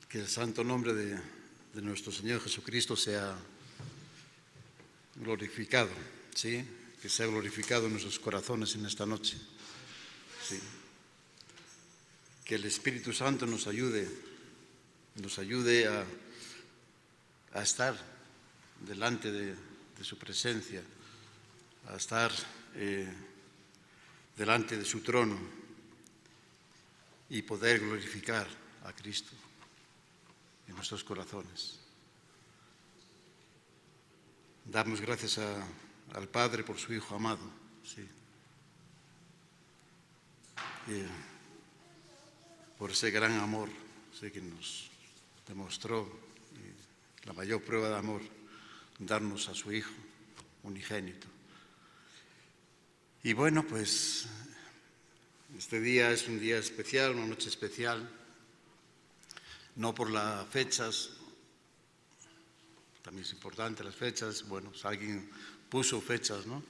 Que el santo nombre de nuestro Señor Jesucristo sea glorificado, ¿sí? Que sea glorificado en nuestros corazones en esta noche, ¿sí? Que el Espíritu Santo nos ayude a estar delante de su presencia, a estar delante de su trono y poder glorificar a Cristo en nuestros corazones. Damos gracias al Padre por su Hijo amado, sí. Por ese gran amor, sí, que nos demostró, la mayor prueba de amor, darnos a su Hijo unigénito. Y bueno, pues este día es un día especial, una noche especial, no por las fechas, también es importante las fechas, bueno, pues alguien puso fechas, ¿no?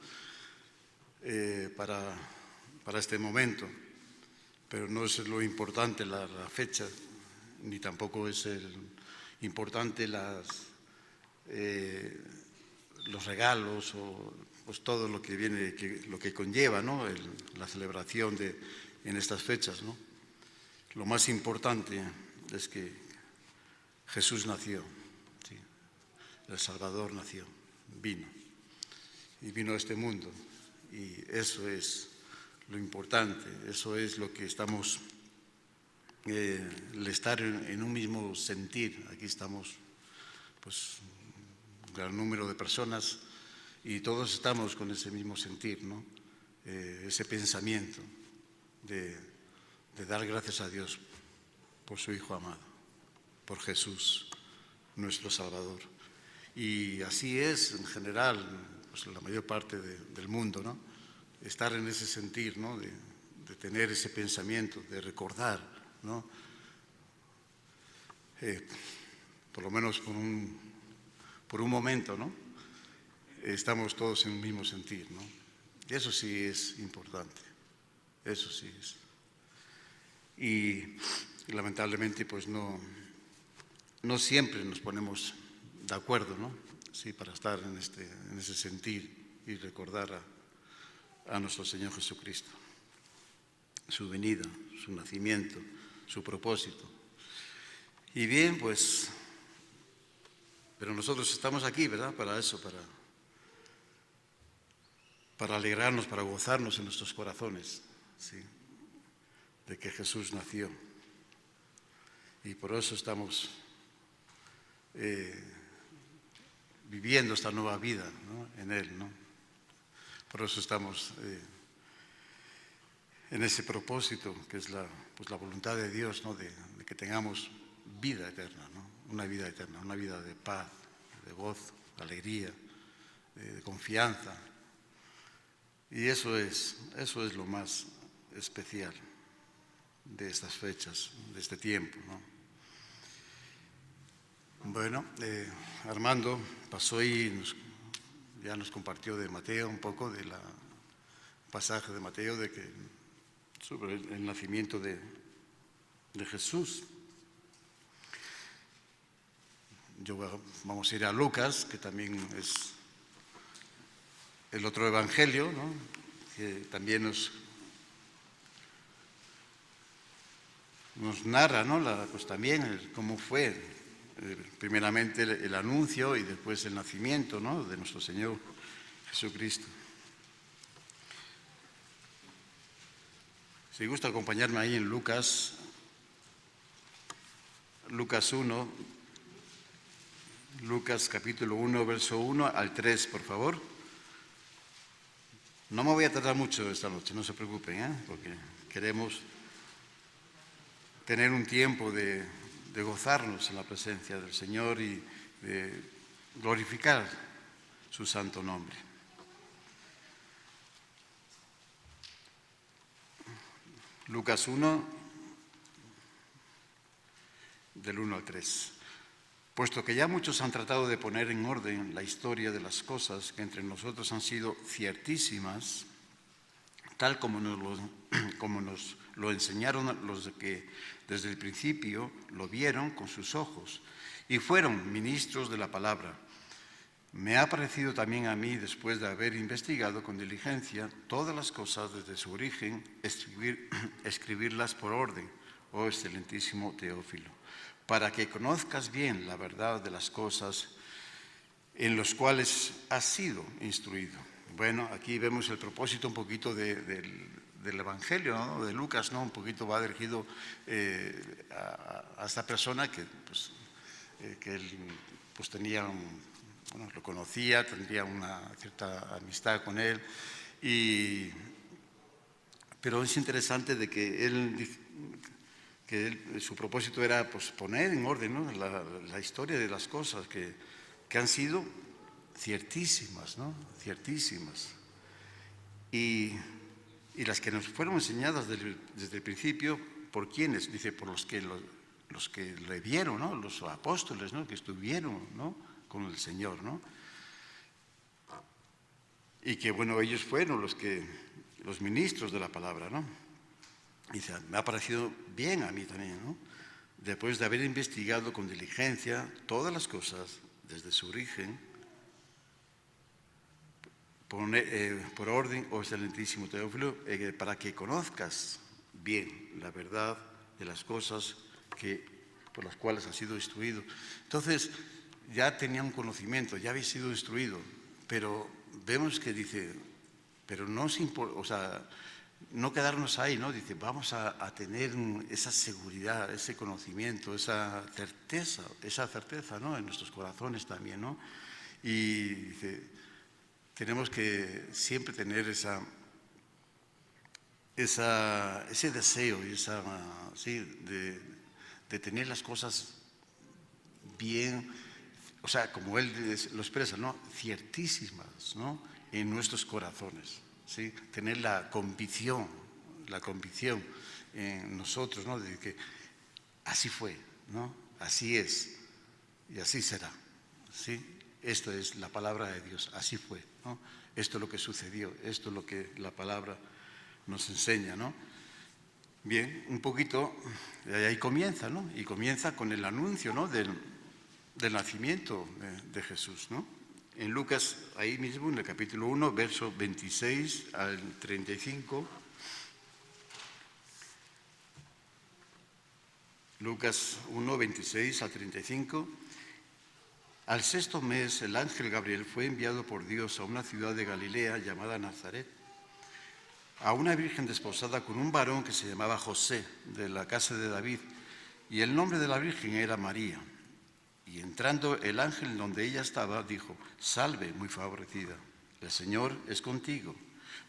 Para este momento, pero no es lo importante la fecha, ni tampoco es importante los regalos o pues todo lo que viene, lo que conlleva, ¿no? La celebración en estas fechas, ¿no? Lo más importante es que Jesús nació, ¿sí? El Salvador nació, vino a este mundo, y eso es lo importante, eso es lo que estamos, el estar en un mismo sentir. Aquí estamos pues un gran número de personas y todos estamos con ese mismo sentir, ¿no? Ese pensamiento de dar gracias a Dios por su Hijo amado, por Jesús, nuestro Salvador. Y así es en general, pues la mayor parte del mundo, ¿no? Estar en ese sentir, ¿no? De tener ese pensamiento, de recordar, ¿no? Por lo menos por un momento, ¿no? Estamos todos en el mismo sentir, ¿no? Y eso sí es importante, eso sí es. Y lamentablemente pues no siempre nos ponemos de acuerdo, ¿no? Sí, para estar en ese sentir y recordar a nuestro Señor Jesucristo, su venida, su nacimiento, su propósito. Y bien, pues, pero nosotros estamos aquí, ¿verdad? Para eso, para alegrarnos, para gozarnos en nuestros corazones, ¿sí? De que Jesús nació. Y por eso estamos viviendo esta nueva vida, ¿no? En Él, ¿no? Por eso estamos en ese propósito que es la voluntad de Dios, ¿no? De que tengamos vida eterna, ¿no? Una vida eterna, una vida de paz, de gozo, de alegría, de confianza. Y eso es lo más especial de estas fechas, de este tiempo, ¿no? Bueno, Armando pasó y ya nos compartió de Mateo un poco, del pasaje de Mateo sobre el nacimiento de Jesús. Vamos a ir a Lucas, que también es el otro evangelio, ¿no? Que también nos narra, ¿no? Pues también cómo fue primeramente el anuncio y después el nacimiento, ¿no? De nuestro Señor Jesucristo. Si gusta acompañarme ahí en Lucas 1, Lucas capítulo 1, verso 1 al 3, por favor. No me voy a tardar mucho esta noche, no se preocupen, ¿eh? Porque queremos tener un tiempo de gozarnos en la presencia del Señor y de glorificar su santo nombre. Lucas 1, del 1 al 3. Puesto que ya muchos han tratado de poner en orden la historia de las cosas que entre nosotros han sido ciertísimas, tal como nos Lo enseñaron los que desde el principio lo vieron con sus ojos y fueron ministros de la palabra. Me ha parecido también a mí, después de haber investigado con diligencia todas las cosas desde su origen, escribirlas por orden, oh excelentísimo Teófilo, para que conozcas bien la verdad de las cosas en las cuales has sido instruido. Bueno, aquí vemos el propósito un poquito del Evangelio, ¿no? De Lucas, ¿no? Un poquito va dirigido a esta persona que él pues tenía lo conocía, tendría una cierta amistad con él, pero es interesante de que su propósito era pues, poner en orden, ¿no? la historia de las cosas que han sido ciertísimas, ¿no? Ciertísimas. Y las que nos fueron enseñadas desde el principio, ¿por quiénes? Dice, por los que le vieron, ¿no? Los apóstoles, ¿no? Que estuvieron, ¿no? Con el Señor, ¿no? Y que, bueno, ellos fueron los ministros de la palabra, ¿no? Dice, me ha parecido bien a mí también, ¿no? Después de haber investigado con diligencia todas las cosas desde su origen, por orden, oh excelentísimo Teófilo, para que conozcas bien la verdad de las cosas por las cuales has sido instruido. Entonces, ya tenía un conocimiento, ya había sido instruido, pero vemos que dice, pero no no quedarnos ahí, ¿no? Dice, vamos a tener esa seguridad, ese conocimiento, esa certeza, ¿no? En nuestros corazones también, ¿no? Y dice, tenemos que siempre tener ese deseo y de tener las cosas bien, o sea, como él lo expresa, ¿no? Ciertísimas, ¿no? En nuestros corazones, ¿sí? Tener la convicción en nosotros, ¿no? De que así fue, ¿no? Así es y así será, ¿sí? Esto es la palabra de Dios, así fue, ¿no? Esto es lo que sucedió, esto es lo que la palabra nos enseña, ¿no? Bien, un poquito, ahí comienza, ¿no? Y comienza con el anuncio, ¿no? Del nacimiento de Jesús, ¿no? En Lucas, ahí mismo, en el capítulo 1, verso 26 al 35, Lucas 1, 26 al 35, al sexto mes el ángel Gabriel fue enviado por Dios a una ciudad de Galilea llamada Nazaret, a una virgen desposada con un varón que se llamaba José, de la casa de David, y el nombre de la virgen era María. Y entrando el ángel donde ella estaba, dijo, salve, muy favorecida, el Señor es contigo,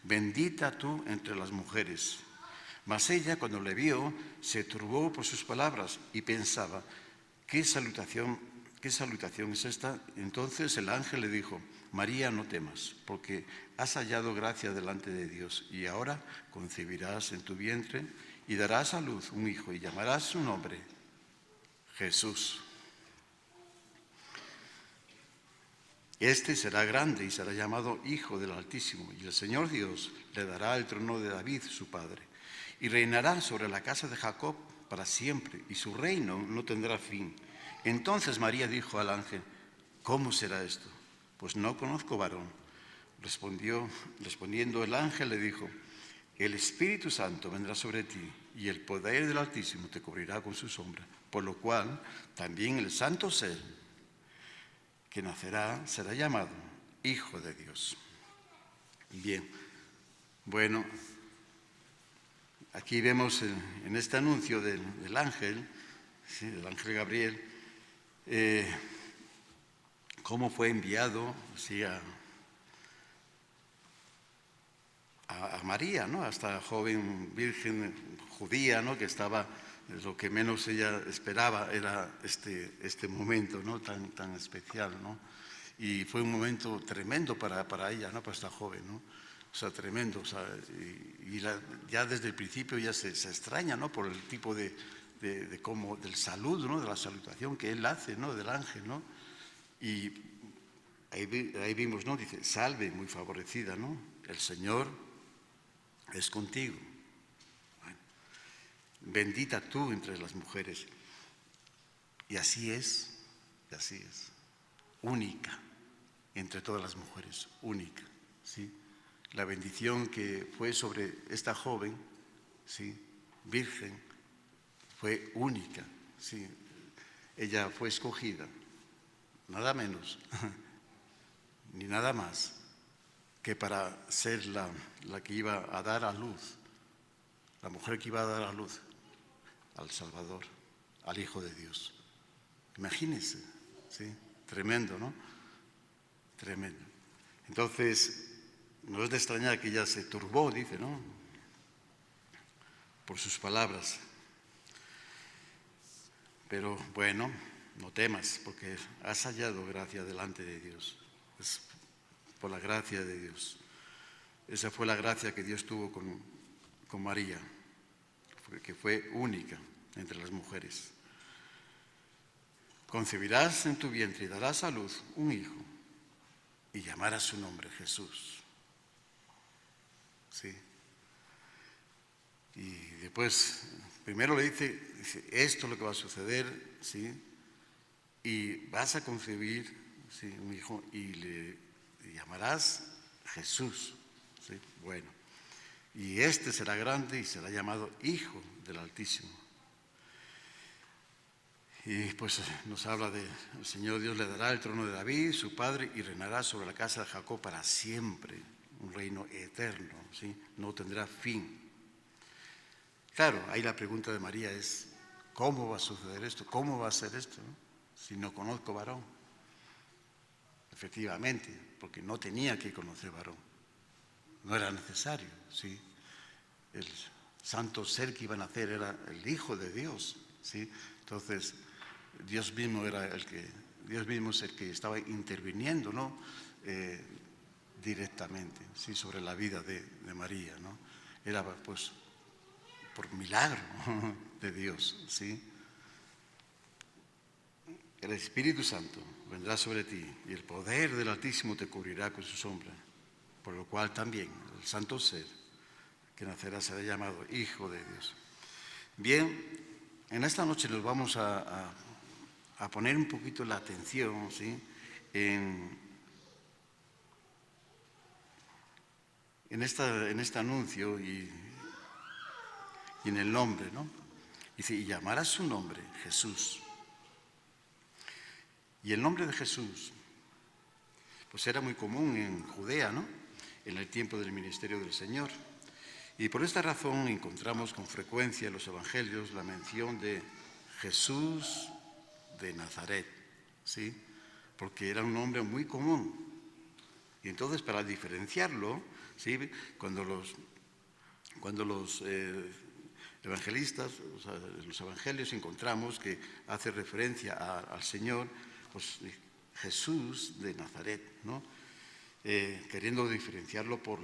bendita tú entre las mujeres. Mas ella, cuando le vio, se turbó por sus palabras y pensaba, ¿qué salutación es esta? Entonces el ángel le dijo, María, no temas, porque has hallado gracia delante de Dios, y ahora concebirás en tu vientre y darás a luz un hijo, y llamarás su nombre Jesús. Este será grande y será llamado Hijo del Altísimo, y el Señor Dios le dará el trono de David, su padre, y reinará sobre la casa de Jacob para siempre, y su reino no tendrá fin. Entonces María dijo al ángel, ¿cómo será esto? Pues no conozco varón. Respondiendo el ángel le dijo, el Espíritu Santo vendrá sobre ti, y el poder del Altísimo te cubrirá con su sombra, por lo cual también el santo ser que nacerá será llamado Hijo de Dios. Bien, bueno, aquí vemos en este anuncio del ángel, ¿sí? Del ángel Gabriel, cómo fue enviado, ¿sí? a María, ¿no? A esta joven virgen judía, ¿no? Que estaba, lo que menos ella esperaba era este momento, ¿no? tan especial, ¿no? Y fue un momento tremendo para ella, ¿no? Para esta joven, ¿no? O sea, tremendo, o sea, ya desde el principio ya se extraña, ¿no? Por el tipo del saludo, ¿no? De la salutación que él hace, ¿no? Del ángel, ¿no? Y ahí vimos, ¿no? Dice, salve, muy favorecida, ¿no? El Señor es contigo. Bueno, bendita tú entre las mujeres. Y así es, única entre todas las mujeres, única, ¿sí? La bendición que fue sobre esta joven, ¿sí?, virgen, fue única, ¿sí? Ella fue escogida, nada menos, ni nada más, que para ser la que iba a dar a luz, la mujer que iba a dar a luz al Salvador, al Hijo de Dios. Imagínense, ¿sí? Tremendo, ¿no? Tremendo. Entonces, no es de extrañar que ella se turbó, dice, ¿no?, por sus palabras. Pero bueno, no temas, porque has hallado gracia delante de Dios. Es por la gracia de Dios. Esa fue la gracia que Dios tuvo con María, que fue única entre las mujeres. Concebirás en tu vientre y darás a luz un hijo y llamarás su nombre Jesús. ¿Sí? Y después, primero le dice, esto es lo que va a suceder, ¿sí? Y vas a concebir, ¿sí?, un hijo y le llamarás Jesús, ¿sí? Bueno, y este será grande y será llamado Hijo del Altísimo. Y pues nos habla de el Señor Dios le dará el trono de David, su padre, y reinará sobre la casa de Jacob para siempre, un reino eterno, ¿sí? No tendrá fin. Claro, ahí la pregunta de María es, ¿cómo va a suceder esto? ¿Cómo va a ser esto, no?, si no conozco varón? Efectivamente, porque no tenía que conocer varón. No era necesario, ¿sí? El santo ser que iba a nacer era el Hijo de Dios, ¿sí? Entonces, Dios mismo es el que estaba interviniendo, ¿no?, directamente, ¿sí?, sobre la vida de María, ¿no? Era pues por milagro de Dios, ¿sí? El Espíritu Santo vendrá sobre ti y el poder del Altísimo te cubrirá con su sombra, por lo cual también el santo ser que nacerá será llamado Hijo de Dios. Bien, en esta noche nos vamos a poner un poquito la atención, ¿sí?, en este anuncio y en el nombre, ¿no? Dice, y llamará su nombre Jesús. Y el nombre de Jesús, pues era muy común en Judea, ¿no?, en el tiempo del ministerio del Señor. Y por esta razón encontramos con frecuencia en los evangelios la mención de Jesús de Nazaret, ¿sí?, porque era un nombre muy común. Y entonces, para diferenciarlo, ¿sí?, cuando los evangelistas, o sea, en los evangelios encontramos que hace referencia al Señor, pues Jesús de Nazaret, ¿no?, queriendo diferenciarlo por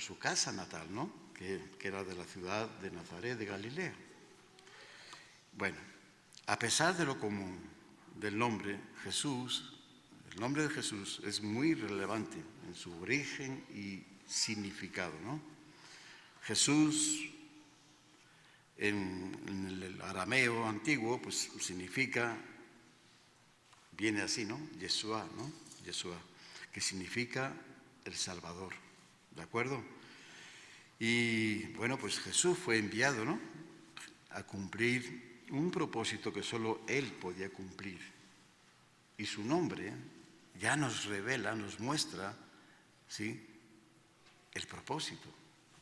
su casa natal, ¿no?, que era de la ciudad de Nazaret de Galilea. Bueno, a pesar de lo común del nombre Jesús, el nombre de Jesús es muy relevante en su origen y significado, ¿no? Jesús en el arameo antiguo pues significa, viene así, ¿no?, Yeshua, ¿no?, Yeshua, que significa el Salvador, ¿de acuerdo? Y bueno, pues Jesús fue enviado, ¿no?, a cumplir un propósito que solo Él podía cumplir. Y su nombre ya nos revela, nos muestra, ¿sí?, el propósito,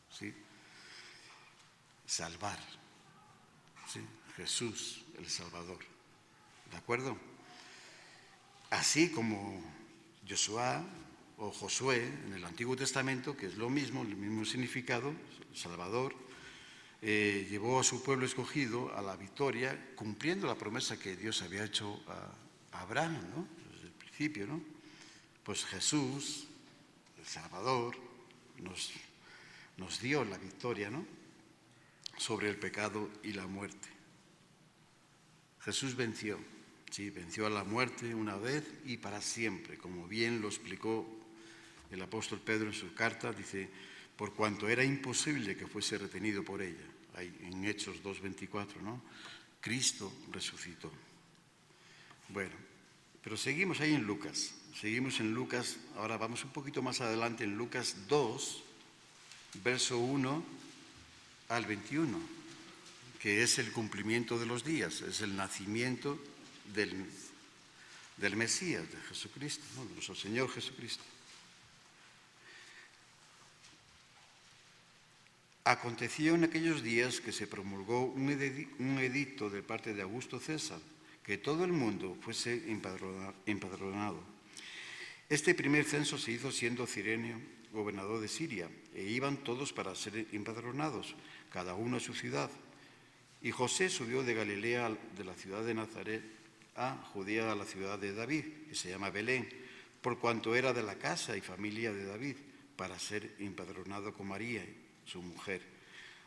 ¿sí?, salvar, ¿sí?, Jesús el Salvador, ¿de acuerdo? Así como Josué o Josué en el Antiguo Testamento, que es lo mismo, el mismo significado, Salvador, llevó a su pueblo escogido a la victoria, cumpliendo la promesa que Dios había hecho a Abraham, ¿no?, desde el principio, ¿no? Pues Jesús, el Salvador, nos dio la victoria, ¿no?, sobre el pecado y la muerte. Jesús venció, sí, venció a la muerte una vez y para siempre, como bien lo explicó el apóstol Pedro en su carta, dice, por cuanto era imposible que fuese retenido por ella. ahí en Hechos 2:24, ¿no? Cristo resucitó. Bueno, pero seguimos ahí en Lucas. Seguimos en Lucas, ahora vamos un poquito más adelante en Lucas 2, verso 1 al 21, que es el cumplimiento de los días, es el nacimiento del Mesías, de Jesucristo, ¿no? De nuestro Señor Jesucristo. Aconteció en aquellos días que se promulgó un edicto de parte de Augusto César, que todo el mundo fuese empadronado. Este primer censo se hizo siendo Cirenio gobernador de Siria, e iban todos para ser empadronados, cada uno a su ciudad. Y José subió de Galilea, de la ciudad de Nazaret, a Judea, a la ciudad de David, que se llama Belén, por cuanto era de la casa y familia de David, para ser empadronado con María, su mujer,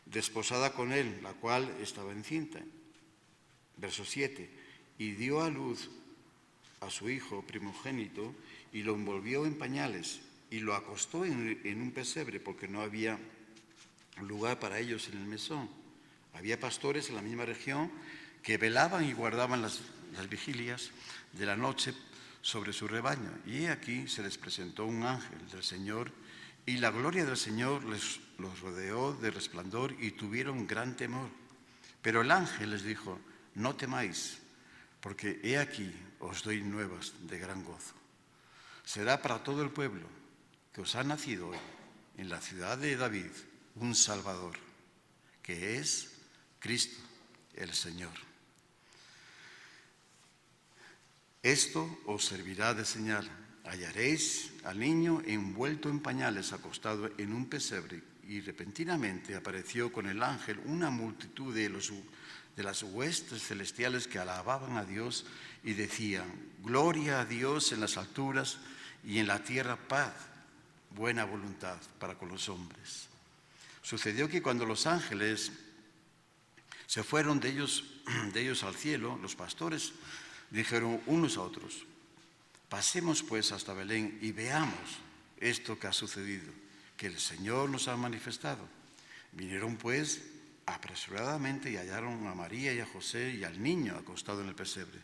desposada con él, la cual estaba encinta. Verso 7, y dio a luz a su hijo primogénito, y lo envolvió en pañales, y lo acostó en un pesebre, porque no había lugar para ellos en el mesón. Había pastores en la misma región que velaban y guardaban las vigilias de la noche sobre su rebaño. Y aquí se les presentó un ángel del Señor, y la gloria del Señor los rodeó de resplandor, y tuvieron gran temor. Pero el ángel les dijo: no temáis, porque he aquí os doy nuevas de gran gozo. Será para todo el pueblo que os ha nacido hoy en la ciudad de David un Salvador, que es Cristo el Señor. Esto os servirá de señal: hallaréis al niño envuelto en pañales, acostado en un pesebre. Y repentinamente apareció con el ángel una multitud de las huestes celestiales que alababan a Dios y decían: gloria a Dios en las alturas, y en la tierra paz, buena voluntad para con los hombres. Sucedió que cuando los ángeles se fueron de ellos al cielo, los pastores dijeron unos a otros: pasemos pues hasta Belén y veamos esto que ha sucedido, que el Señor nos ha manifestado. Vinieron pues apresuradamente y hallaron a María y a José y al niño acostado en el pesebre.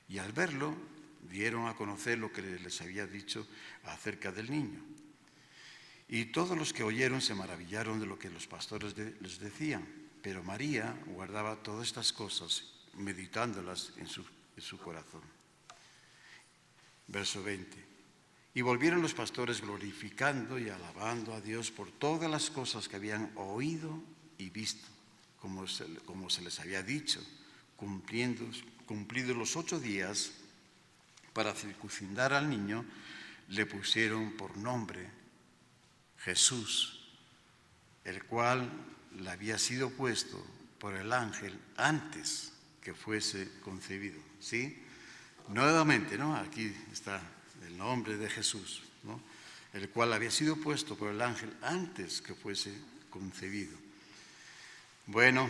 Y al verlo, dieron a conocer lo que les había dicho acerca del niño. Y todos los que oyeron se maravillaron de lo que los pastores les decían. Pero María guardaba todas estas cosas, meditándolas en su corazón. Verso 20. Y volvieron los pastores glorificando y alabando a Dios por todas las cosas que habían oído y visto, como se les había dicho, cumplidos los 8 días para circuncidar al niño, le pusieron por nombre Jesús, el cual le había sido puesto por el ángel antes que fuese concebido. ¿Sí? Nuevamente, ¿no? Aquí está el nombre de Jesús, ¿no? El cual había sido puesto por el ángel antes que fuese concebido. Bueno,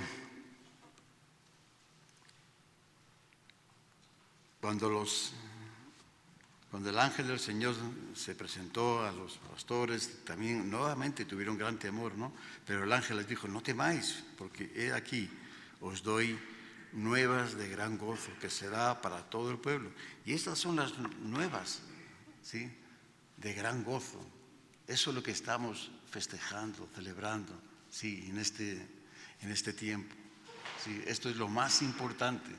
cuando el ángel del Señor se presentó a los pastores, también nuevamente tuvieron gran temor, ¿no? Pero el ángel les dijo: no temáis, porque he aquí os doy nuevas de gran gozo, que será para todo el pueblo. Y estas son las nuevas, ¿sí?, de gran gozo. Eso es lo que estamos festejando, celebrando, sí, en este tiempo. Sí, esto es lo más importante,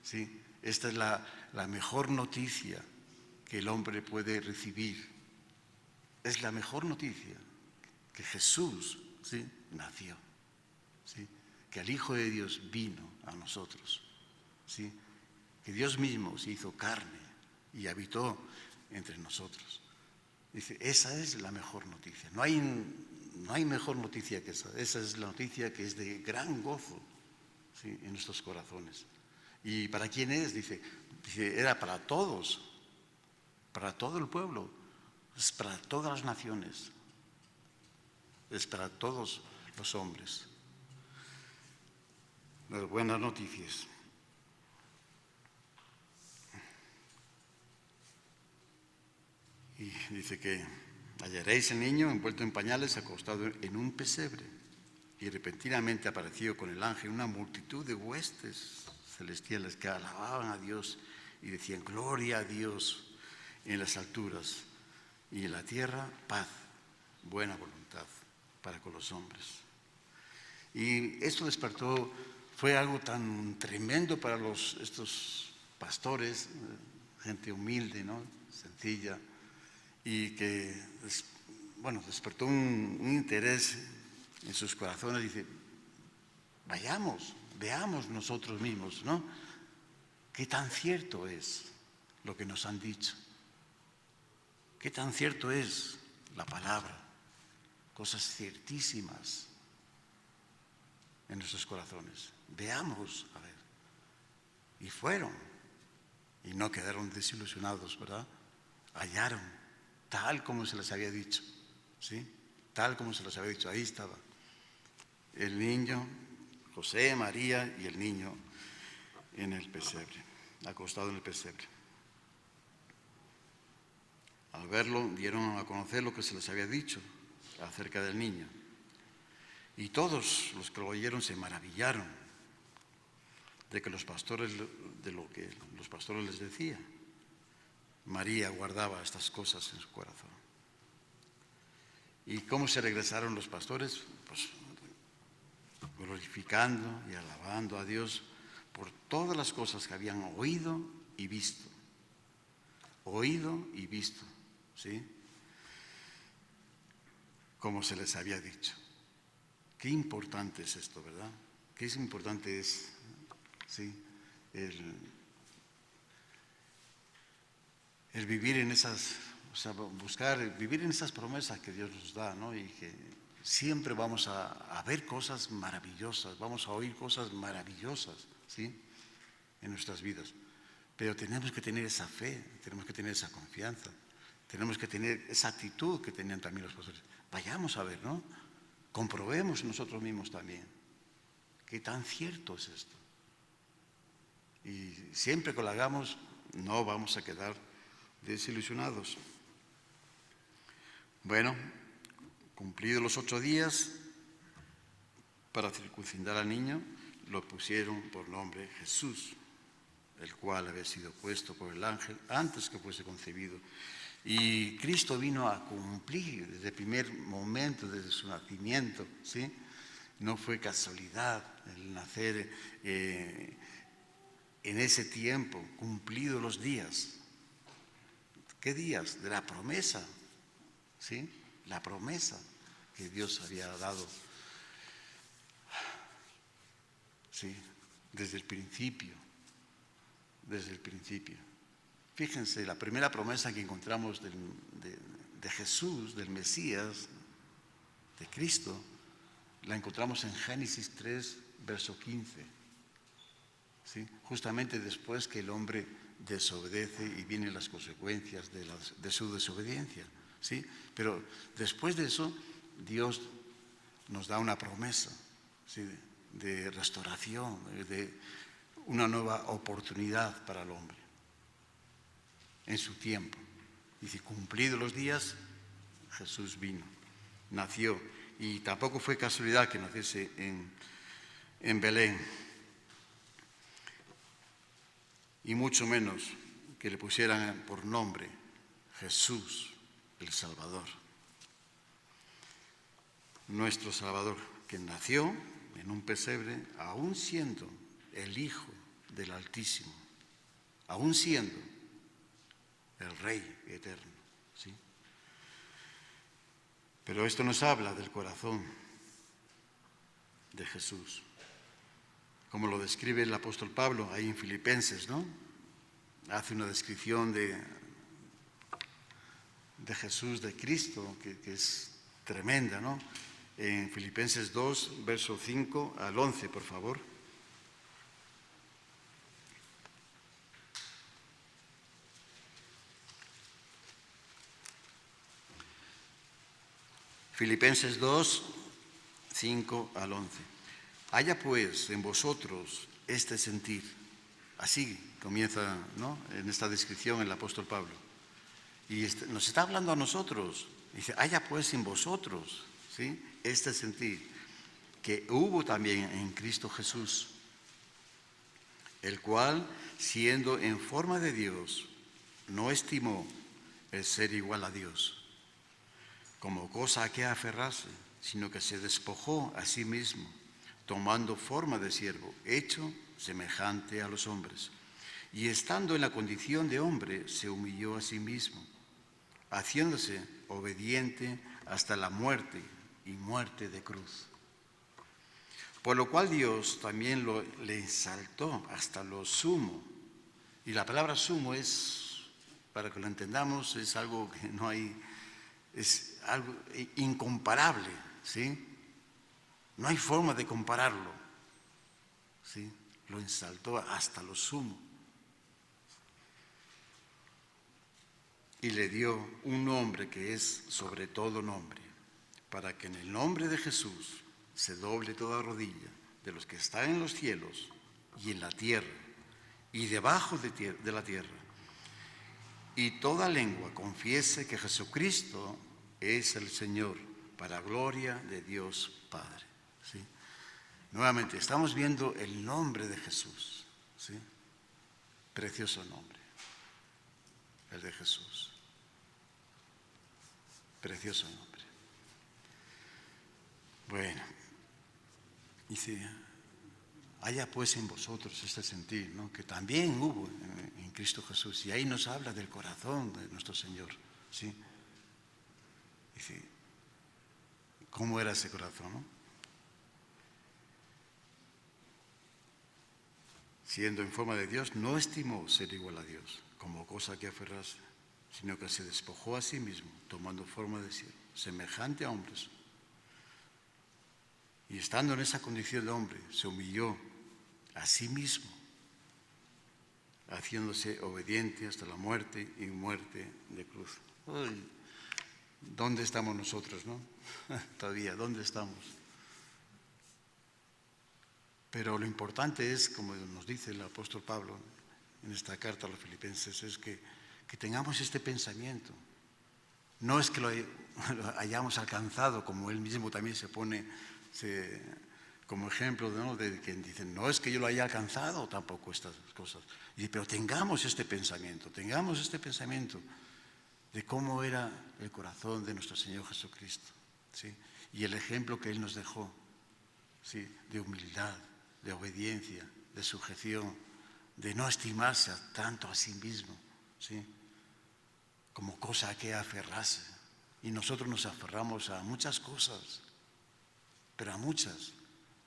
sí. Esta es la mejor noticia que el hombre puede recibir. Es la mejor noticia, que Jesús, ¿sí?, nació, ¿sí?, que el Hijo de Dios vino a nosotros, ¿sí?, que Dios mismo se hizo carne y habitó entre nosotros. Dice, esa es la mejor noticia. No hay mejor noticia que esa. Esa es la noticia que es de gran gozo, ¿sí?, en nuestros corazones. ¿Y para quién es? Dice, era para todos, para todo el pueblo, es para todas las naciones, es para todos los hombres. Las buenas noticias. Y dice que hallaréis el niño envuelto en pañales, acostado en un pesebre. y repentinamente apareció con el ángel una multitud de huestes celestiales que alababan a Dios y decían: gloria a Dios en las alturas, y en la tierra paz, buena voluntad para con los hombres. Y esto despertó, fue algo tan tremendo para estos pastores, gente humilde, ¿no? Sencilla, y que, bueno, despertó un interés en sus corazones. Dice: vayamos, veamos nosotros mismos, ¿no? ¿Qué tan cierto es lo que nos han dicho? ¿Qué tan cierto es la palabra? Cosas ciertísimas en nuestros corazones. Veamos, a ver. Y fueron, y no quedaron desilusionados, ¿verdad? Hallaron, tal como se les había dicho, ¿sí? Tal como se les había dicho, ahí estaba el niño, José, María y el niño en el pesebre, acostado en el pesebre. Al verlo, dieron a conocer lo que se les había dicho acerca del niño. Y todos los que lo oyeron se maravillaron de lo que los pastores les decían. María guardaba estas cosas en su corazón. ¿Y cómo se regresaron los pastores? Pues glorificando y alabando a Dios por todas las cosas que habían oído y visto. Oído y visto, ¿sí? Como se les había dicho. Qué importante es esto, ¿verdad? Qué importante es, ¿sí? El vivir en esas, o sea, vivir en esas promesas que Dios nos da, ¿no? Y que siempre vamos a ver cosas maravillosas, vamos a oír cosas maravillosas, ¿sí? En nuestras vidas. Pero tenemos que tener esa fe, tenemos que tener esa confianza, tenemos que tener esa actitud que tenían también los pastores. Vayamos a ver, ¿no? Comprobemos nosotros mismos también qué tan cierto es esto. Y siempre que lo hagamos, no vamos a quedar desilusionados. Bueno, cumplidos los 8 días, para circuncidar al niño, lo pusieron por nombre Jesús, el cual había sido puesto por el ángel antes que fuese concebido. Y Cristo vino a cumplir desde el primer momento, desde su nacimiento, ¿sí? No fue casualidad el nacer en ese tiempo, cumplidos los días. ¿Qué días? De la promesa, ¿sí? La promesa que Dios había dado, ¿sí? Desde el principio. Desde el principio. Fíjense, la primera promesa que encontramos de Jesús, del Mesías, de Cristo, la encontramos en Génesis 3, verso 15. ¿Sí? Justamente después que el hombre desobedece y vienen las consecuencias de su desobediencia. ¿Sí? Pero después de eso, Dios nos da una promesa, ¿sí? De restauración, de una nueva oportunidad para el hombre en su tiempo. Dice, cumplidos los días, Jesús vino, nació, y tampoco fue casualidad que naciese en Belén, y mucho menos que le pusieran por nombre Jesús, el Salvador, nuestro Salvador, que nació en un pesebre, aún siendo el Hijo del Altísimo, aún siendo el Rey eterno, ¿sí? Pero esto nos habla del corazón de Jesús, como lo describe el apóstol Pablo ahí en Filipenses, ¿no? Hace una descripción de Jesús, de Cristo, que es tremenda, ¿no? En Filipenses 2, verso 5 al 11, por favor. Filipenses 2, 5 al 11. Haya pues en vosotros este sentir. Así comienza, ¿no? En esta descripción el apóstol Pablo. Y nos está hablando a nosotros. Dice, haya pues en vosotros, ¿sí? Este sentir, que hubo también en Cristo Jesús, el cual, siendo en forma de Dios, no estimó el ser igual a Dios como cosa a que aferrarse, sino que se despojó a sí mismo, tomando forma de siervo, hecho semejante a los hombres. Y estando en la condición de hombre, se humilló a sí mismo, haciéndose obediente hasta la muerte y muerte de cruz. Por lo cual Dios también le exaltó hasta lo sumo. Y la palabra sumo es, para que lo entendamos, es algo que no hay, es algo incomparable, ¿sí? No hay forma de compararlo, ¿sí? Lo exaltó hasta lo sumo. Y le dio un nombre que es sobre todo nombre, para que en el nombre de Jesús se doble toda rodilla de los que están en los cielos y en la tierra y debajo de la tierra, y toda lengua confiese que Jesucristo es el Señor, para gloria de Dios Padre. ¿Sí? Nuevamente, estamos viendo el nombre de Jesús, ¿sí? Precioso nombre, el de Jesús. Precioso nombre. Bueno, dice, haya pues en vosotros este sentir, ¿no? Que también hubo en Cristo Jesús. Y ahí nos habla del corazón de nuestro Señor, ¿sí? Dice, ¿cómo era ese corazón, no? Siendo en forma de Dios, no estimó ser igual a Dios como cosa que aferrarse, sino que se despojó a sí mismo, tomando forma de siervo, semejante a hombres. Y estando en esa condición de hombre, se humilló a sí mismo, haciéndose obediente hasta la muerte y muerte de cruz. Uy, ¿dónde estamos nosotros, no? Todavía, ¿dónde estamos? Pero lo importante es, como nos dice el apóstol Pablo en esta carta a los filipenses, es que tengamos este pensamiento. No es que lo hayamos alcanzado, como él mismo también se pone como ejemplo, ¿no? De quien dice, no es que yo lo haya alcanzado tampoco estas cosas. Pero tengamos este pensamiento de cómo era el corazón de nuestro Señor Jesucristo, ¿sí? Y el ejemplo que Él nos dejó, ¿sí? De humildad, de obediencia, de sujeción, de no estimarse tanto a sí mismo, ¿sí? Como cosa a que aferrarse. Y nosotros nos aferramos a muchas cosas, pero a muchas,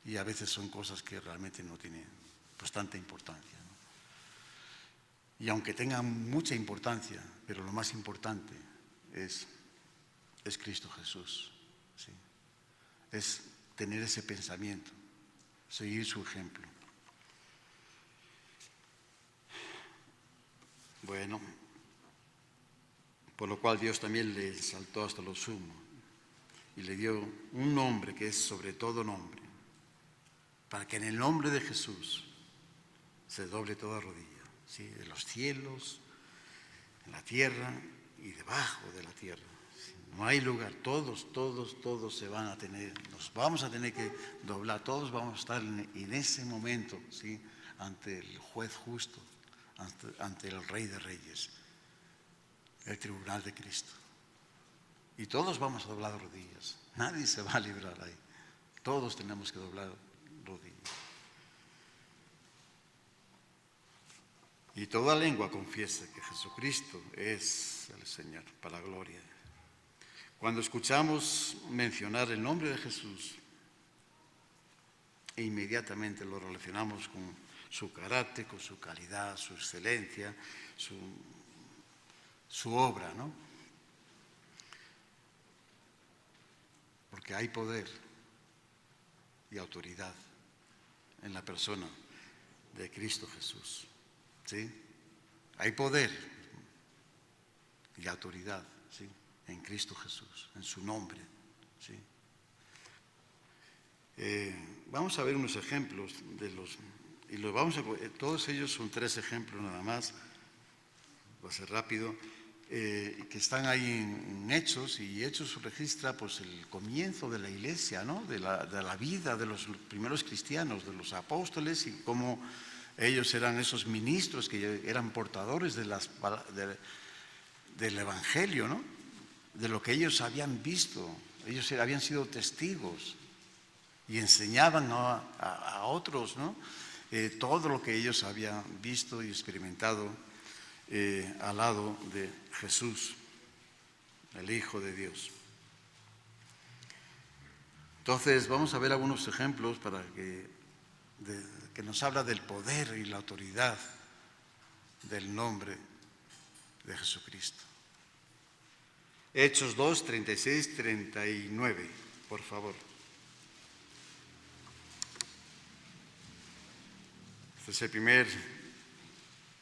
y a veces son cosas que realmente no tienen pues tanta importancia, ¿no? Y aunque tengan mucha importancia, pero lo más importante es Cristo Jesús, ¿sí? Es tener ese pensamiento, seguir su ejemplo. Bueno, por lo cual Dios también le exaltó hasta lo sumo y le dio un nombre que es sobre todo nombre, para que en el nombre de Jesús se doble toda rodilla, ¿sí? De los cielos, en la tierra y debajo de la tierra. ¿Sí? No hay lugar, todos se van a tener, nos vamos a tener que doblar, todos vamos a estar en ese momento, ¿sí? Ante el juez justo, ante el Rey de Reyes, el tribunal de Cristo. Y todos vamos a doblar rodillas, nadie se va a librar ahí, todos tenemos que doblar rodillas. Y toda lengua confiesa que Jesucristo es el Señor, para la gloria. Cuando escuchamos mencionar el nombre de Jesús, e inmediatamente lo relacionamos con su carácter, con su calidad, su excelencia, su obra, ¿no? Porque hay poder y autoridad en la persona de Cristo Jesús, ¿sí? Hay poder y autoridad, ¿sí? En Cristo Jesús, en su nombre, ¿sí? Vamos a ver unos ejemplos todos ellos son 3 ejemplos nada más, va a ser rápido. que están ahí en Hechos, y Hechos registra pues el comienzo de la iglesia, ¿no? de la vida de los primeros cristianos, de los apóstoles, y cómo ellos eran esos ministros que eran portadores del Evangelio, ¿no? De lo que ellos habían visto. Ellos habían sido testigos y enseñaban a otros, ¿no? Todo lo que ellos habían visto y experimentado al lado de Jesús, el Hijo de Dios. Entonces vamos a ver algunos ejemplos para que nos habla del poder y la autoridad del nombre de Jesucristo. Hechos 2, 36, 39, por favor. Este es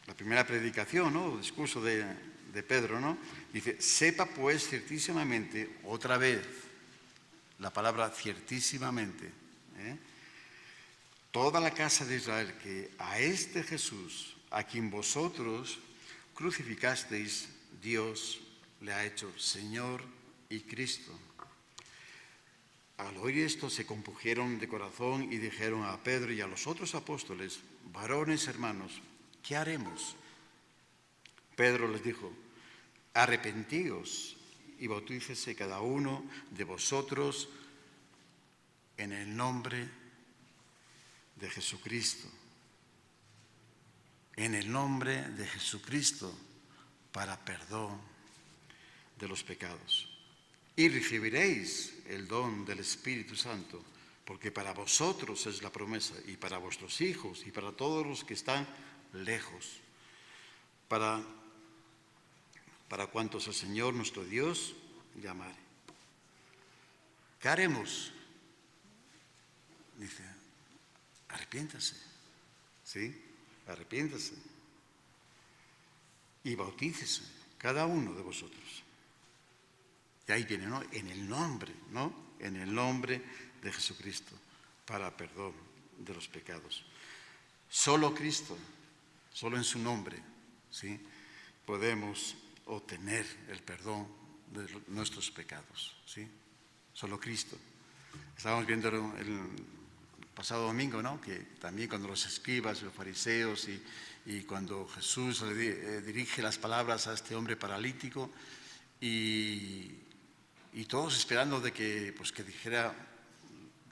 la primera predicación, ¿no? El discurso de Pedro, ¿no? Dice, sepa pues ciertísimamente, otra vez, la palabra ciertísimamente, toda la casa de Israel, que a este Jesús, a quien vosotros crucificasteis, Dios le ha hecho Señor y Cristo. Al oír esto se compungieron de corazón y dijeron a Pedro y a los otros apóstoles, varones hermanos, ¿qué haremos? Pedro les dijo, arrepentíos y bautícese cada uno de vosotros en el nombre de Jesucristo. En el nombre de Jesucristo, para perdón de los pecados. Y recibiréis el don del Espíritu Santo, porque para vosotros es la promesa, y para vuestros hijos, y para todos los que están lejos, para cuantos el Señor nuestro Dios llamare. ¿Qué haremos? Dice, arrepiéntase, ¿sí? Arrepiéntase y bautícese cada uno de vosotros. Y ahí viene, ¿no? En el nombre, ¿no? En el nombre de Jesucristo, para perdón de los pecados. Solo Cristo, solo en su nombre, ¿sí? Podemos obtener el perdón de nuestros pecados, ¿sí? Solo Cristo. Estábamos viendo el pasado domingo, ¿no? Que también cuando los escribas, los fariseos y cuando Jesús le dirige las palabras a este hombre paralítico y todos esperando de que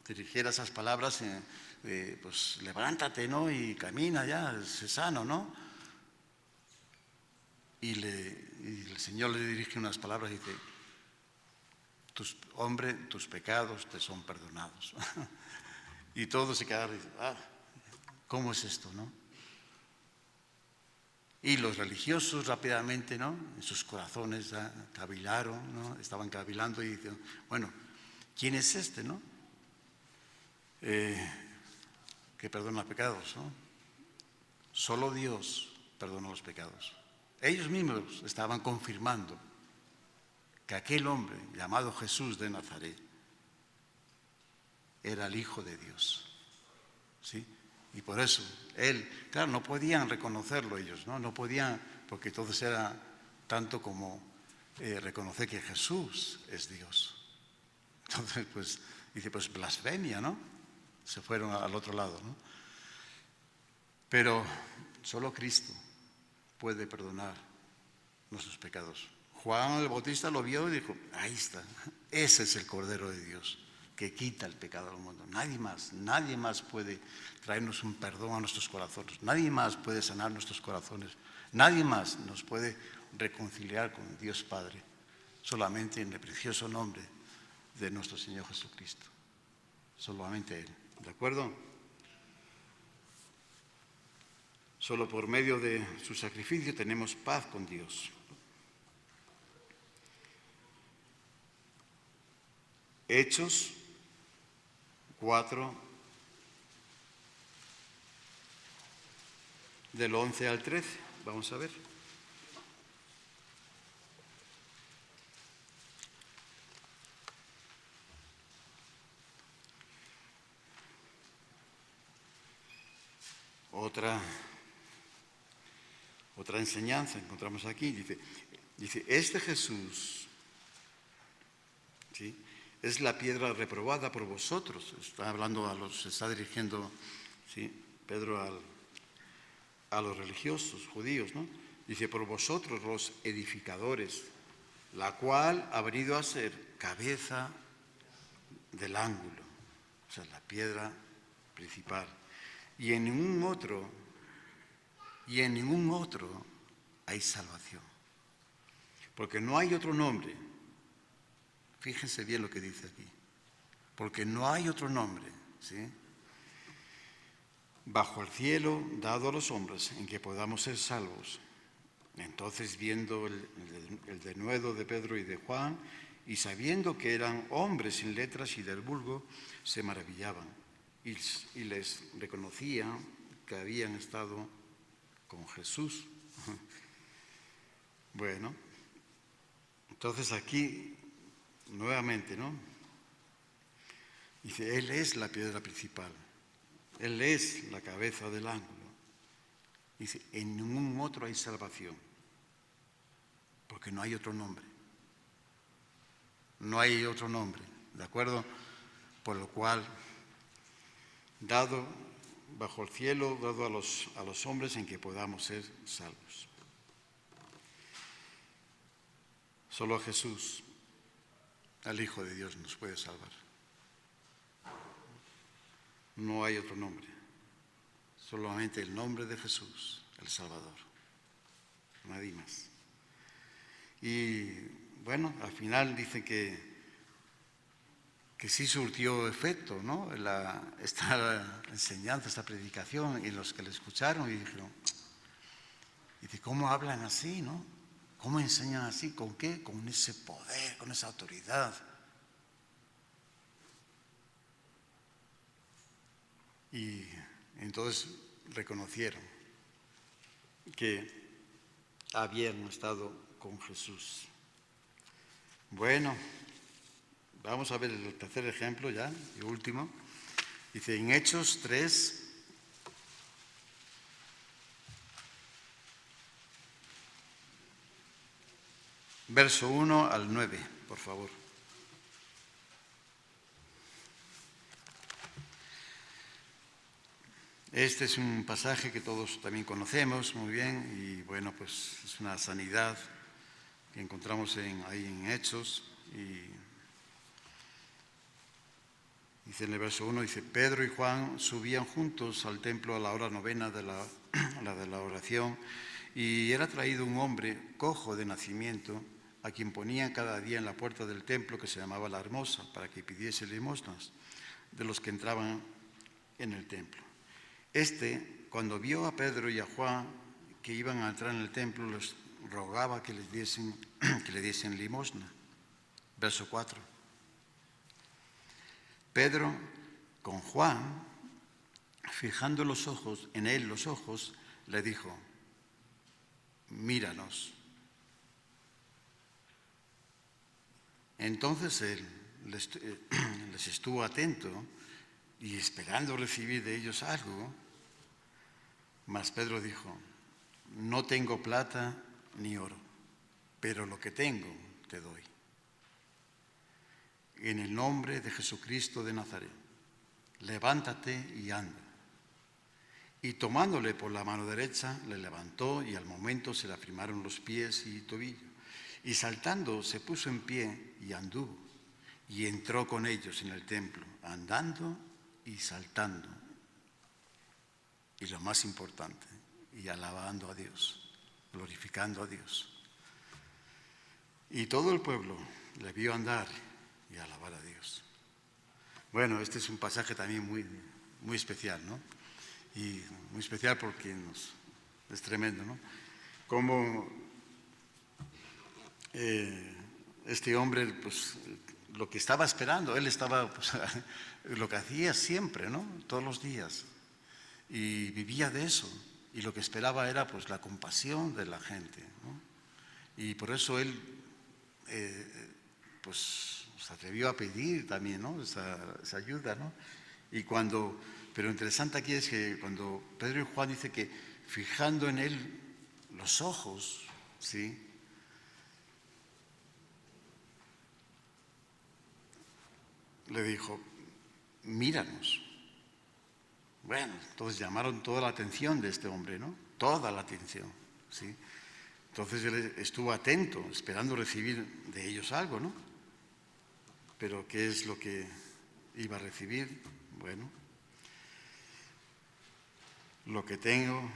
dirigiera esas palabras, pues levántate, ¿no? Y camina ya, sé sano, ¿no? Y el Señor le dirige unas palabras y dice, hombre, tus pecados te son perdonados. Y todos se quedaron y dicen, ¿cómo es esto, no? Y los religiosos rápidamente, ¿no? En sus corazones cavilaron, ¿no? Estaban cavilando y dicen, bueno, ¿quién es este, no? Que perdona los pecados, ¿no? Solo Dios perdona los pecados. Ellos mismos estaban confirmando que aquel hombre llamado Jesús de Nazaret era el Hijo de Dios, ¿sí? Y por eso él, claro, no podían reconocerlo ellos, ¿no? No podían, porque entonces era tanto como reconocer que Jesús es Dios. Entonces, pues, dice, pues blasfemia, ¿no? Se fueron al otro lado, ¿no? Pero solo Cristo puede perdonar nuestros pecados. Juan el Bautista lo vio y dijo, ahí está, ese es el Cordero de Dios que quita el pecado del mundo. Nadie más puede traernos un perdón a nuestros corazones. Nadie más puede sanar nuestros corazones. Nadie más nos puede reconciliar con Dios Padre. Solamente en el precioso nombre de nuestro Señor Jesucristo. Solamente Él. ¿De acuerdo? Solo por medio de su sacrificio tenemos paz con Dios. Hechos 4, del 11 al 13. Vamos a ver. Otra enseñanza encontramos aquí. Dice, Dice, este Jesús, ¿sí?, es la piedra reprobada por vosotros. Está hablando se está dirigiendo, ¿sí?, Pedro a los religiosos judíos, ¿no? Dice, por vosotros los edificadores, la cual ha venido a ser cabeza del ángulo, o sea, la piedra principal. Y en ningún otro hay salvación. Porque no hay otro nombre. Fíjense bien lo que dice aquí. Porque no hay otro nombre, ¿sí?, bajo el cielo dado a los hombres en que podamos ser salvos. Entonces, viendo el denuedo de Pedro y de Juan, y sabiendo que eran hombres sin letras y del vulgo, se maravillaban y les reconocían que habían estado con Jesús. Bueno, entonces aquí, nuevamente, ¿no? Dice, Él es la piedra principal. Él es la cabeza del ángulo. Dice, en ningún otro hay salvación, porque no hay otro nombre. No hay otro nombre, ¿de acuerdo? Por lo cual, dado bajo el cielo, dado a los hombres en que podamos ser salvos. Solo Jesús, el Hijo de Dios, nos puede salvar. No hay otro nombre, solamente el nombre de Jesús, el Salvador, nadie más. Y bueno, al final dice que sí surtió efecto, ¿no?, esta enseñanza, esta predicación, y los que le escucharon y dijeron, dice, ¿cómo hablan así, no? ¿Cómo enseñan así? ¿Con qué? Con ese poder, con esa autoridad. Y entonces reconocieron que habían estado con Jesús. Bueno, vamos a ver el tercer ejemplo ya, y último. Dice, en Hechos 3, verso 1 al 9, por favor. Este es un pasaje que todos también conocemos muy bien y bueno, pues es una sanidad que encontramos ahí en Hechos. Y dice en el verso 1, dice, Pedro y Juan subían juntos al templo a la hora novena de la oración, y era traído un hombre cojo de nacimiento, a quien ponían cada día en la puerta del templo, que se llamaba La Hermosa, para que pidiese limosnas de los que entraban en el templo. Cuando vio a Pedro y a Juan que iban a entrar en el templo, les rogaba que le diesen limosna. Verso 4. Pedro, con Juan, fijando en él los ojos, le dijo, míranos. Entonces él les estuvo atento y esperando recibir de ellos algo, mas Pedro dijo, no tengo plata ni oro, pero lo que tengo te doy. En el nombre de Jesucristo de Nazaret, levántate y anda. Y tomándole por la mano derecha, le levantó y al momento se le afirmaron los pies y tobillos. Y saltando se puso en pie y anduvo. Y entró con ellos en el templo, andando y saltando. Y lo más importante, y alabando a Dios, glorificando a Dios. Y todo el pueblo le vio andar y alabar a Dios. Bueno, este es un pasaje también muy, muy especial, ¿no? Y muy especial porque es tremendo, ¿no? Como este hombre, pues, lo que estaba esperando, él estaba, pues, lo que hacía siempre, ¿no? Todos los días. Y vivía de eso. Y lo que esperaba era, pues, la compasión de la gente, ¿no? Y por eso él, pues, se atrevió a pedir también, ¿no?, esa ayuda, ¿no? Pero interesante aquí es que cuando Pedro y Juan dice que fijando en él los ojos, ¿sí?, le dijo, míranos. Bueno, entonces llamaron toda la atención de este hombre, ¿no? Toda la atención, ¿sí? Entonces él estuvo atento, esperando recibir de ellos algo, ¿no? Pero ¿qué es lo que iba a recibir? Bueno, lo que tengo,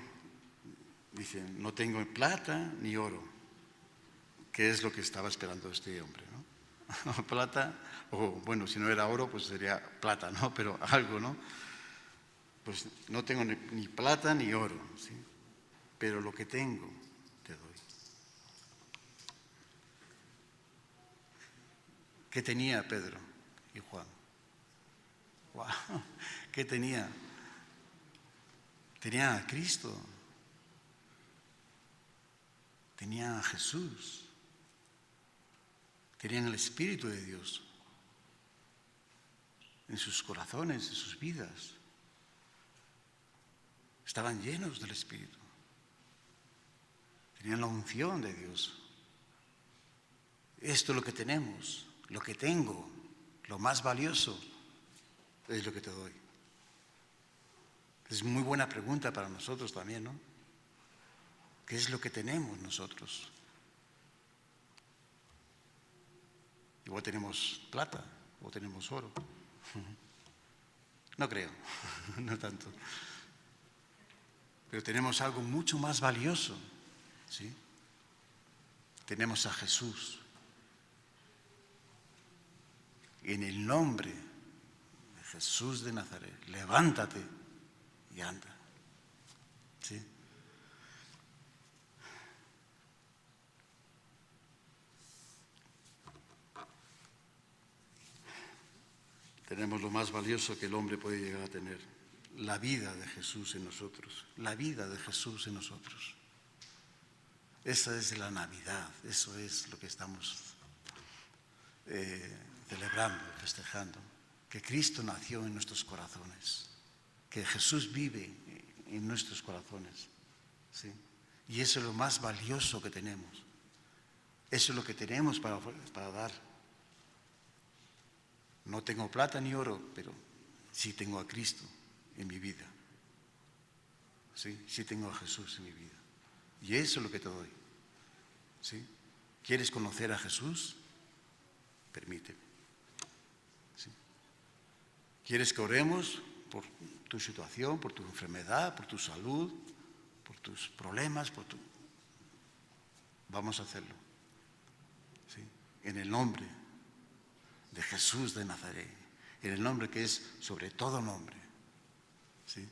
dice, no tengo plata ni oro. ¿Qué es lo que estaba esperando este hombre, no? Plata, o bueno, si no era oro, pues sería plata, ¿no? Pero algo, ¿no? Pues no tengo ni plata ni oro, ¿sí? Pero lo que tengo te doy. ¿Qué tenía Pedro y Juan? ¡Wow! ¿Qué tenía? Tenía a Cristo, tenían a Jesús, tenían el Espíritu de Dios en sus corazones, en sus vidas. Estaban llenos del Espíritu. Tenían la unción de Dios. Esto es lo que tenemos, lo que tengo, lo más valioso es lo que te doy. Es muy buena pregunta para nosotros también, ¿no? ¿Qué es lo que tenemos nosotros? Igual tenemos plata o tenemos oro. No creo, no tanto. Pero tenemos algo mucho más valioso, ¿sí? Tenemos a Jesús. En el nombre de Jesús de Nazaret, levántate y anda, ¿sí? Tenemos lo más valioso que el hombre puede llegar a tener, la vida de Jesús en nosotros, la vida de Jesús en nosotros. Esa es la Navidad, eso es lo que estamos celebrando, festejando, que Cristo nació en nuestros corazones, que Jesús vive en nuestros corazones, ¿sí? Y eso es lo más valioso que tenemos, eso es lo que tenemos para dar. No tengo plata ni oro, pero sí tengo a Cristo en mi vida. Sí tengo a Jesús en mi vida. Y eso es lo que te doy. ¿Sí? ¿Quieres conocer a Jesús? Permíteme. ¿Sí? ¿Quieres que oremos por tu situación, por tu enfermedad, por tu salud, por tus problemas, Vamos a hacerlo. ¿Sí? En el nombre de Jesús de Nazaret, en el nombre que es sobre todo nombre. ¿Sí?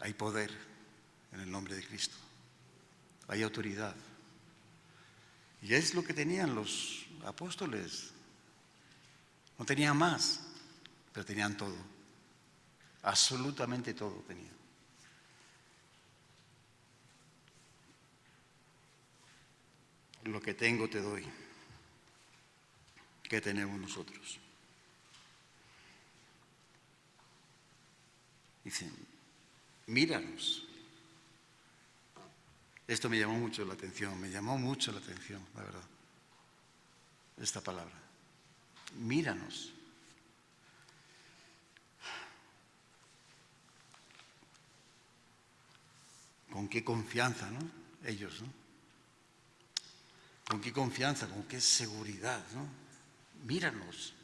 Hay poder en el nombre de Cristo, hay autoridad. Y es lo que tenían los apóstoles. No tenían más, pero tenían todo. Absolutamente todo tenían. Lo que tengo te doy. ¿Qué tenemos nosotros? Dicen, míranos. Esto me llamó mucho la atención, la verdad, esta palabra. Míranos. Con qué confianza, ¿no? Ellos, ¿no? Con qué confianza, con qué seguridad, ¿no? Míranos.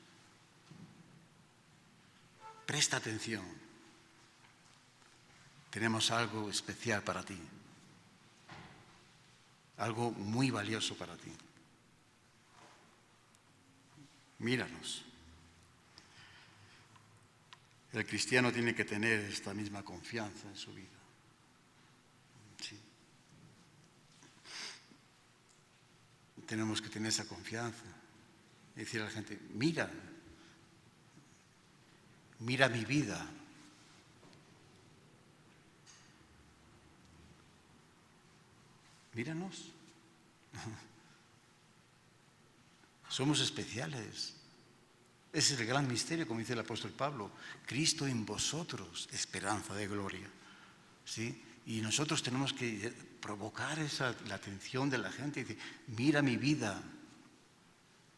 Presta atención. Tenemos algo especial para ti. Algo muy valioso para ti. Míranos. El cristiano tiene que tener esta misma confianza en su vida. Sí. Tenemos que tener esa confianza y decir a la gente, mira mi vida. Míranos. Somos especiales. Ese es el gran misterio, como dice el apóstol Pablo. Cristo en vosotros, esperanza de gloria. ¿Sí? Y nosotros tenemos que provocar la atención de la gente y decir, mira mi vida.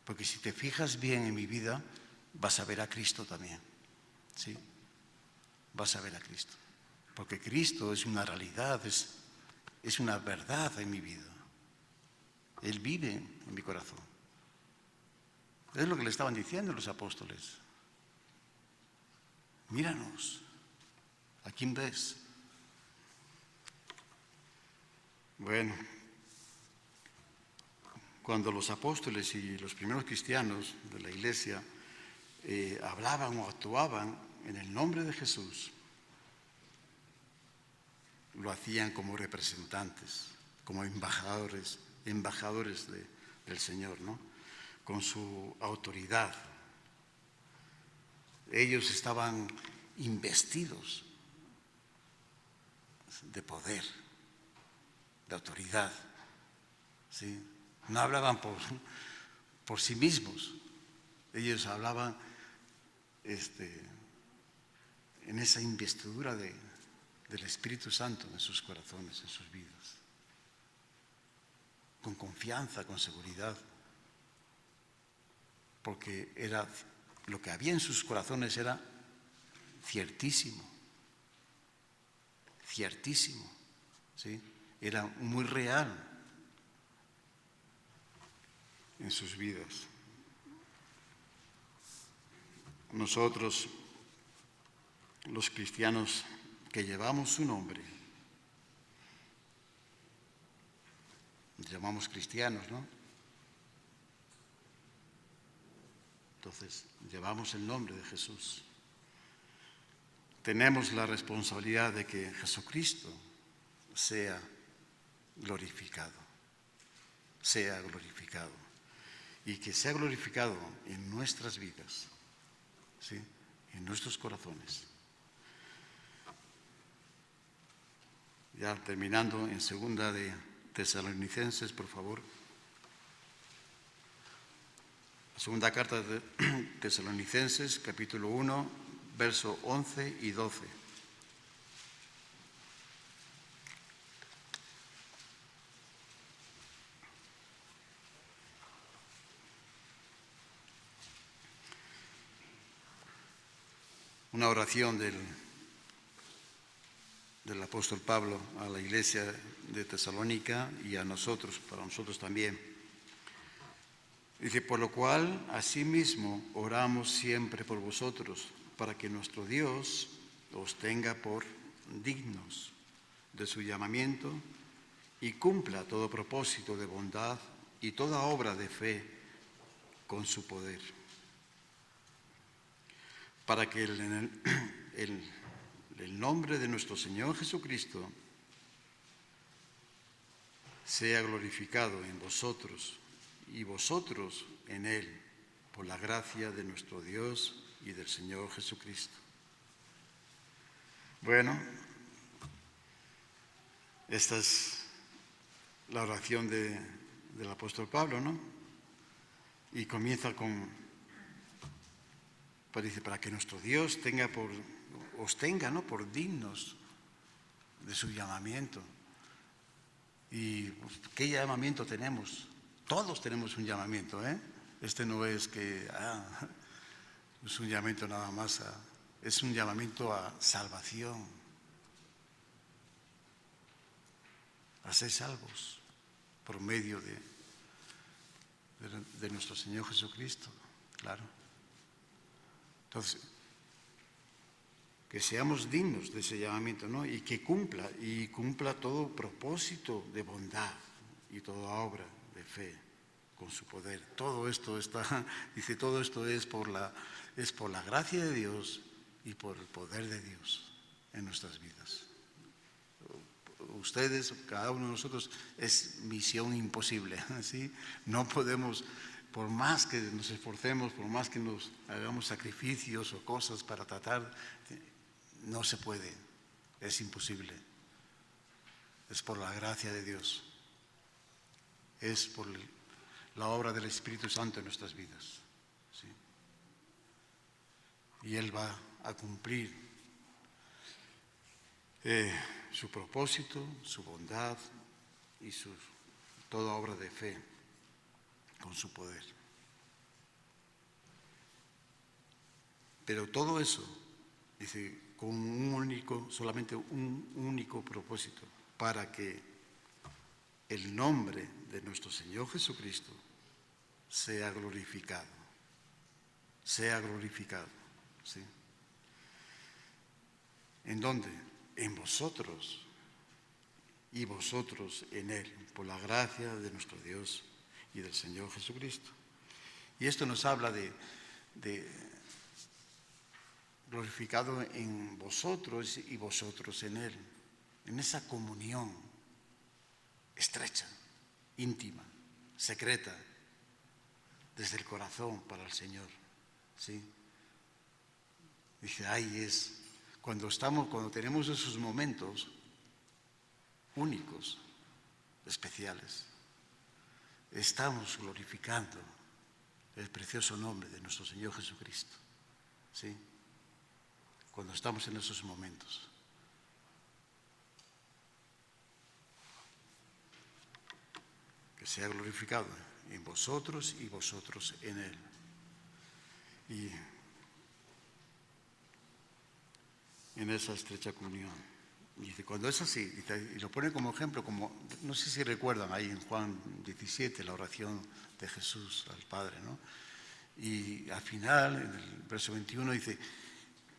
Porque si te fijas bien en mi vida, vas a ver a Cristo también, ¿sí? Vas a ver a Cristo. Porque Cristo es una realidad, es una verdad en mi vida. Él vive en mi corazón. Es lo que le estaban diciendo los apóstoles. Míranos, ¿a quién ves? Bueno, cuando los apóstoles y los primeros cristianos de la iglesia hablaban o actuaban en el nombre de Jesús, lo hacían como representantes, como embajadores del Señor, ¿no? Con su autoridad. Ellos estaban investidos de poder, de autoridad, ¿sí? No hablaban por sí mismos, ellos hablaban en esa investidura del Espíritu Santo en sus corazones, en sus vidas, con confianza, con seguridad, porque lo que había en sus corazones era ciertísimo, ¿sí? Era muy real en sus vidas. Nosotros, los cristianos que llevamos su nombre, nos llamamos cristianos, ¿no? Entonces, llevamos el nombre de Jesús. Tenemos la responsabilidad de que Jesucristo sea glorificado, y que sea glorificado en nuestras vidas, ¿sí? En nuestros corazones. Ya terminando, en segunda de Tesalonicenses, por favor. La segunda carta de Tesalonicenses, capítulo 1, verso 11 y 12. Una oración del apóstol Pablo a la iglesia de Tesalónica y a nosotros, para nosotros también. Dice, por lo cual, asimismo, oramos siempre por vosotros, para que nuestro Dios os tenga por dignos de su llamamiento y cumpla todo propósito de bondad y toda obra de fe con su poder, para que el nombre de nuestro Señor Jesucristo sea glorificado en vosotros y vosotros en Él, por la gracia de nuestro Dios y del Señor Jesucristo. Bueno, esta es la oración del apóstol Pablo, ¿no? Y comienza dice, para que nuestro Dios os tenga, ¿no?, por dignos de su llamamiento. ¿Y qué llamamiento tenemos? Todos tenemos un llamamiento, ¿eh? Este no es que es un llamamiento nada más, es un llamamiento a salvación, a ser salvos por medio de nuestro Señor Jesucristo, claro. Entonces, que seamos dignos de ese llamamiento, ¿no? Y que cumpla todo propósito de bondad y toda obra de fe con su poder. Todo esto dice, todo esto es por la gracia de Dios y por el poder de Dios en nuestras vidas. Ustedes, cada uno de nosotros, es misión imposible, ¿sí? No podemos, por más que nos esforcemos, por más que nos hagamos sacrificios o cosas para tratar, no se puede, es imposible. Es por la gracia de Dios, es por la obra del Espíritu Santo en nuestras vidas, ¿sí? Y Él va a cumplir su propósito, su bondad y toda obra de fe con su poder. Pero todo eso, dice, con solamente un único propósito, para que el nombre de nuestro Señor Jesucristo sea glorificado. Sea glorificado, ¿sí? ¿En dónde? En vosotros y vosotros en Él, por la gracia de nuestro Dios y del Señor Jesucristo. Y esto nos habla de glorificado en vosotros y vosotros en Él, en esa comunión estrecha, íntima, secreta, desde el corazón para el Señor, ¿sí? Dice, ahí es, cuando tenemos esos momentos únicos, especiales, estamos glorificando el precioso nombre de nuestro Señor Jesucristo, ¿sí? Cuando estamos en esos momentos. Que sea glorificado en vosotros y vosotros en Él. Y en esa estrecha comunión. Dice, cuando es así, dice, y lo pone como ejemplo, como, no sé si recuerdan ahí en Juan 17, la oración de Jesús al Padre, ¿no? Y al final, en el verso 21, dice,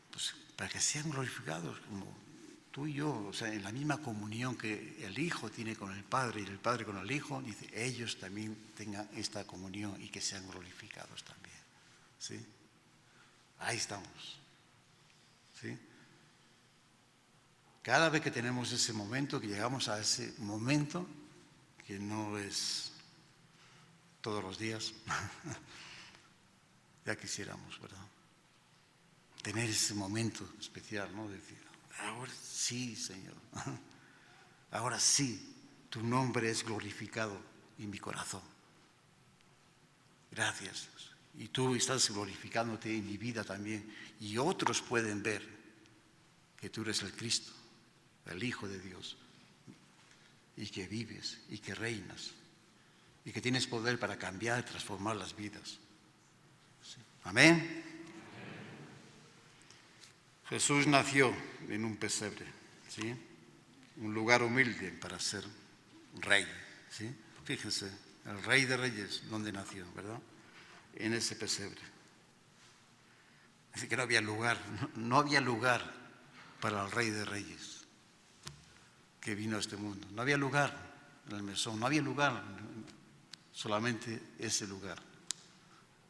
pues para que sean glorificados como tú y yo, o sea, en la misma comunión que el Hijo tiene con el Padre y el Padre con el Hijo, dice, ellos también tengan esta comunión y que sean glorificados también, ¿sí? Ahí estamos, ¿sí? Cada vez que tenemos ese momento, que llegamos a ese momento, que no es todos los días, ya quisiéramos, ¿verdad? Tener ese momento especial, ¿no? Decir, ahora sí, Señor, ahora sí, tu nombre es glorificado en mi corazón. Gracias. Y tú estás glorificándote en mi vida también. Y otros pueden ver que tú eres el Cristo, el Hijo de Dios, y que vives y que reinas y que tienes poder para cambiar y transformar las vidas. ¿Sí? Amén. Jesús nació en un pesebre, ¿sí? Un lugar humilde para ser rey, ¿sí? Fíjense, el Rey de Reyes, ¿dónde nació, verdad? En ese pesebre. Dice que no había lugar para el Rey de Reyes que vino a este mundo. No había lugar en el mesón, no había lugar, solamente ese lugar,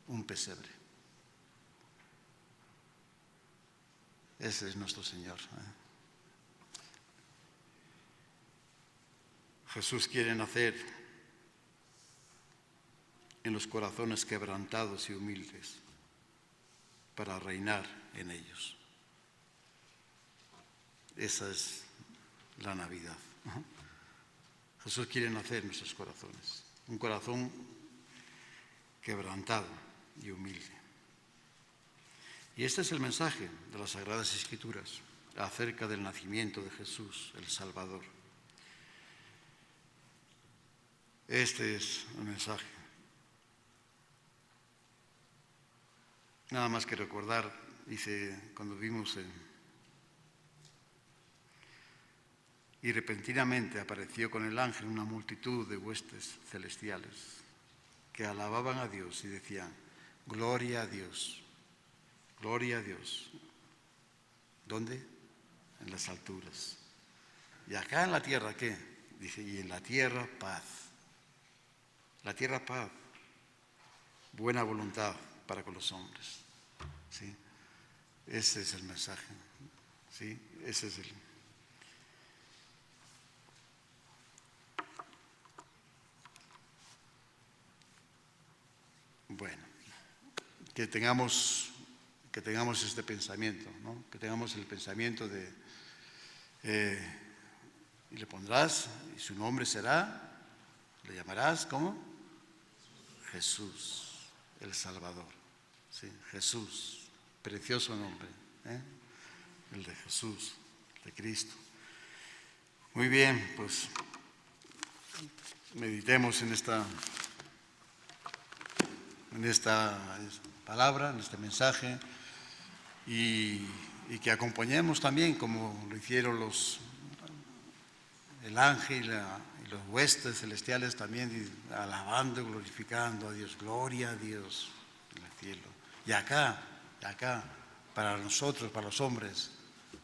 un pesebre. Ese es nuestro Señor. Jesús quiere nacer en los corazones quebrantados y humildes para reinar en ellos. Esa es la Navidad. Jesús quiere nacer en nuestros corazones, un corazón quebrantado y humilde. Y este es el mensaje de las Sagradas Escrituras acerca del nacimiento de Jesús, el Salvador. Este es el mensaje. Nada más que recordar, dice, cuando vimos y repentinamente apareció con el ángel una multitud de huestes celestiales que alababan a Dios y decían, gloria a Dios, gloria a Dios. ¿Dónde? En las alturas. ¿Y acá en la tierra qué? Dice, y en la tierra paz. La tierra paz, buena voluntad para con los hombres. ¿Sí? Ese es el mensaje. ¿Sí? Ese es el... Bueno, que tengamos este pensamiento, ¿no? Que tengamos el pensamiento de, y le pondrás, y su nombre será, le llamarás, ¿cómo? Jesús, el Salvador. Sí, Jesús, precioso nombre, ¿eh? El de Jesús, de Cristo. Muy bien, pues meditemos en esta palabra, en este mensaje. y que acompañemos también, como lo hicieron el ángel y los huestes celestiales también, alabando y glorificando a Dios. Gloria a Dios en el cielo. Y acá, para nosotros, para los hombres,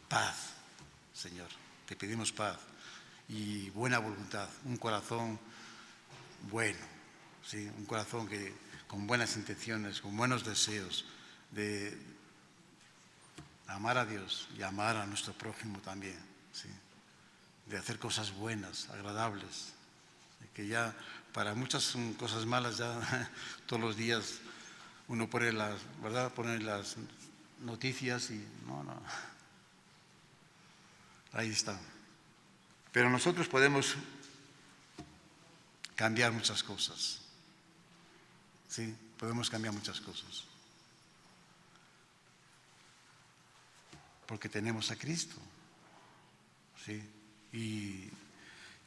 paz, Señor. Te pedimos paz y buena voluntad, un corazón bueno, ¿sí? Un corazón con buenas intenciones, con buenos deseos de amar a Dios y amar a nuestro prójimo también, ¿sí? De hacer cosas buenas, agradables, que ya para muchas cosas malas ya todos los días uno pone pone las noticias y no, ahí está. Pero nosotros podemos cambiar muchas cosas, ¿sí? Podemos cambiar muchas cosas. Porque tenemos a Cristo, ¿sí? Y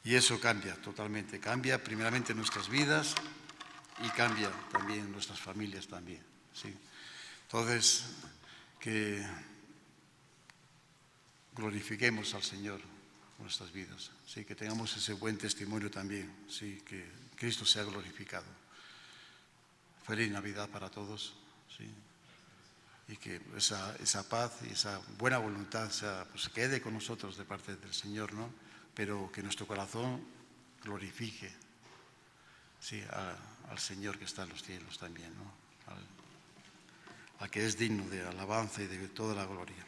eso cambia totalmente, cambia primeramente nuestras vidas y cambia también nuestras familias también, ¿sí? Entonces, que glorifiquemos al Señor con nuestras vidas, ¿sí? Que tengamos ese buen testimonio también, ¿sí? Que Cristo sea glorificado. Feliz Navidad para todos, ¿sí? Y que esa paz y esa buena voluntad pues, quede con nosotros de parte del Señor, ¿no? Pero que nuestro corazón glorifique, sí, al Señor que está en los cielos también, ¿no? Al que es digno de alabanza y de toda la gloria.